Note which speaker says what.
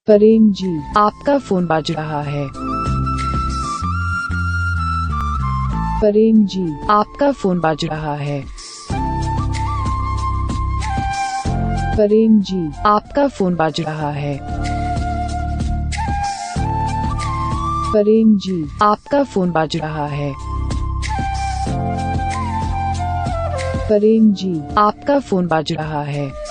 Speaker 1: प्रेम जी, आपका फोन बज रहा है। प्रेम जी, आपका फोन बज रहा है। प्रेम जी, आपका फोन बज रहा है। प्रेम जी, आपका फोन बज रहा है। प्रेम जी, आपका फोन बज रहा है।